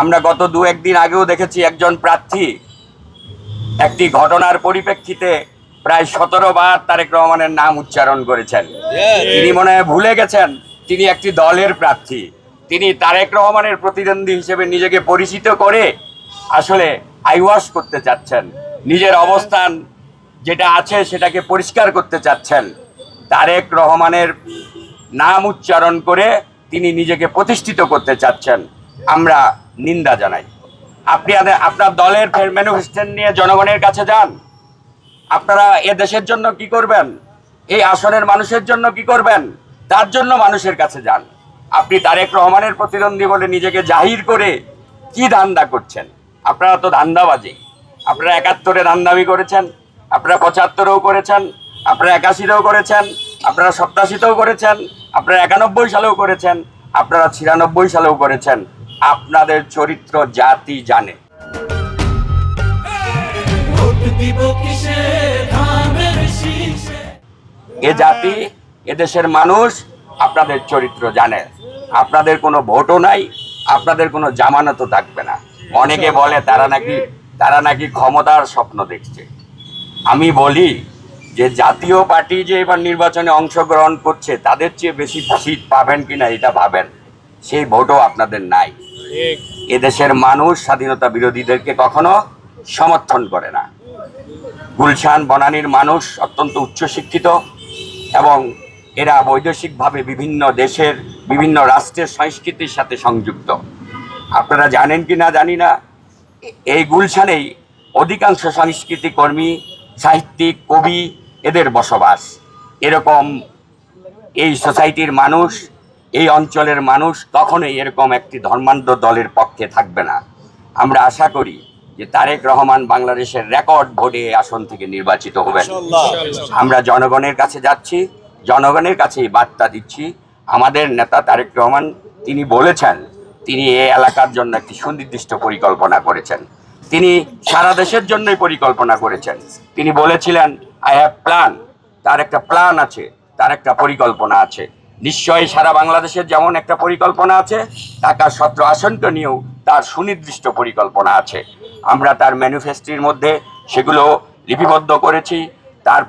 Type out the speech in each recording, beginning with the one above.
আমরা গত দু একদিন আগেও দেখেছি একজন প্রার্থী একটি ঘটনার পরিপ্রেক্ষিতে প্রায় 17 বার তারেক রহমানের নাম উচ্চারণ করেছেন। তিনি মনে হয় ভুলে গেছেন তিনি একটি দলের প্রার্থী। তিনি তারেক রহমানের প্রতিদ্বন্দ্বী হিসেবে নিজেকে পরিচিত করে আসলে আইওয়াশ করতে চাচ্ছেন, নিজের অবস্থান যেটা আছে সেটাকে পরিষ্কার করতে চাচ্ছেন। তারেক রহমানের নাম উচ্চারণ করে তিনি নিজেকে প্রতিষ্ঠিত করতে চাচ্ছেন, আমরা নিন্দা জানাই। আপনি আপনার দলের ম্যানিফেস্টো নিয়ে জনগণের কাছে যান। আপনারা এ দেশের জন্য কি করবেন, এই আসনের মানুষের জন্য কি করবেন, তার জন্য মানুষের কাছে যান। আপনি তারেক রহমানের প্রতিদ্বন্দ্বী বলে নিজেকে জাহির করে কি ধান্দা করছেন? আপনারা তো ধান্দাবাজি। আপনারা 71-এ ধান্দামি করেছেন, আপনারা 75-এও করেছেন, আপনারা 81-তেও করেছেন, আপনারা 87-তেও করেছেন, আপনারা 91 সালেও করেছেন, আপনারা 96 সালেও করেছেন। আপনাদের চরিত্র জাতি জানে। এ জাতি, এদেশের মানুষ আপনাদের চরিত্র জানে। আপনাদের কোনো ভোটও নাই, আপনাদের কোনো জামানতও থাকবে না। অনেকে বলে তারা নাকি ক্ষমতার স্বপ্ন দেখছে। আমি বলি যে জাতীয় পার্টি যে এবার নির্বাচনে অংশগ্রহণ করছে তাদের চেয়ে বেশি সিট পাবেন কিনা এটা ভাবেন। সেই ভোটও আপনাদের নাই। এদেশের মানুষ স্বাধীনতা বিরোধীদেরকে কখনো সমর্থন করে না। গুলশান বনানীর মানুষ অত্যন্ত উচ্চশিক্ষিত এবং এরা বৈদেশিকভাবে বিভিন্ন দেশের বিভিন্ন রাষ্ট্রের সংস্কৃতির সাথে সংযুক্ত। আপনারা জানেন কি না জানি না, এই গুলশানেই অধিকাংশ সংস্কৃতি কর্মী, সাহিত্যিক, কবি এদের বসবাস। এরকম এই সোসাইটির মানুষ, এই অঞ্চলের মানুষ কখনোই এরকম একটি ধর্মান্ধ দলের পক্ষে থাকবে না। আমরা আশা করি যে তারেক রহমান বাংলাদেশের রেকর্ড ভোটে আসন থেকে নির্বাচিত হবেন। আমরা জনগণের কাছে যাচ্ছি, জনগণের কাছেই বার্তা দিচ্ছি। আমাদের নেতা তারেক রহমান তিনি বলেছেন তিনি এই এলাকার জন্য একটি সুনির্দিষ্ট পরিকল্পনা করেছেন। তিনি সারা দেশের জন্যই পরিকল্পনা করেছেন। তিনি বলেছিলেন আই হ্যাভ প্ল্যান। তার একটা প্ল্যান আছে, তার একটা পরিকল্পনা আছে। নিশ্চয়ই সারা বাংলাদেশের যেমন একটা পরিকল্পনা আছে, ঢাকা 17 আসনকে নিয়েও তার সুনির্দিষ্ট পরিকল্পনা আছে। আমরা তার ম্যানিফেস্টোর মধ্যে সেগুলো লিপিবদ্ধ করেছি, তার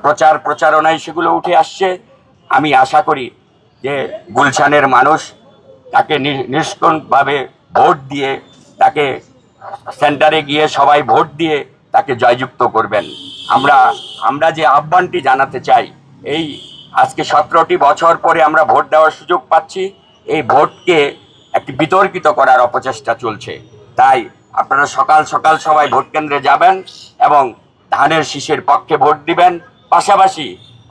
প্রচারণায় সেগুলো উঠে আসছে। আমি আশা করি যে গুলশানের মানুষ তাকে নিষ্কণ্ঠভাবে ভোট দিয়ে, তাকে সেন্টারে গিয়ে সবাই ভোট দিয়ে তাকে জয়যুক্ত করবেন। আমরা যে আহ্বানটি জানাতে চাই, এই আজকে 17টি বছর পরে আমরা ভোট দেওয়ার সুযোগ পাচ্ছি। এই ভোটকে একটি বিতর্কিত করার অপচেষ্টা চলছে। তাই আপনারা সকাল সকাল সবাই ভোট কেন্দ্রে যাবেন এবং ধানের শীষের পক্ষে ভোট দিবেন। পাশাপাশি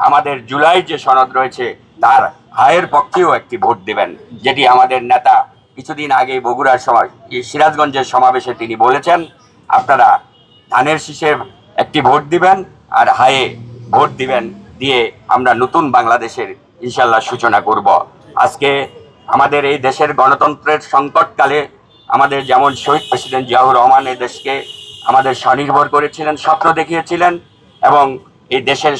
আমাদের জুলাই যে সনদ রয়েছে তার হায়ের পক্ষেও একটি ভোট দিবেন, যেটি আমাদের নেতা কিছুদিন আগে বগুড়ার সিরাজগঞ্জের সমাবেশে তিনি বলেছেন। আপনারা ধানের শীষে একটি ভোট দিবেন আর হায়ে ভোট দিবেন, দিয়ে আমরা নতুন বাংলাদেশের ইনশাল্লাহ সূচনা করব। আজকে আমাদের এই দেশের গণতন্ত্রের সংকটকালে আমাদের যেমন শহীদ প্রেসিডেন্ট জিয়াউর রহমান এই দেশকে আমাদের স্বনির্ভর করেছিলেন, স্বপ্ন দেখিয়েছিলেন এবং এই দেশের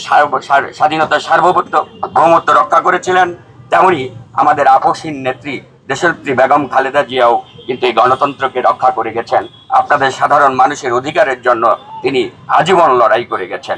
স্বাধীনতা সার্বভৌমত্ব রক্ষা করেছিলেন, তেমনি আমাদের আপসহীন নেত্রী দেশনেত্রী বেগম খালেদা জিয়াও কিন্তু এই গণতন্ত্রকে রক্ষা করে গেছেন। আপনাদের সাধারণ মানুষের অধিকারের জন্য তিনি আজীবন লড়াই করে গেছেন।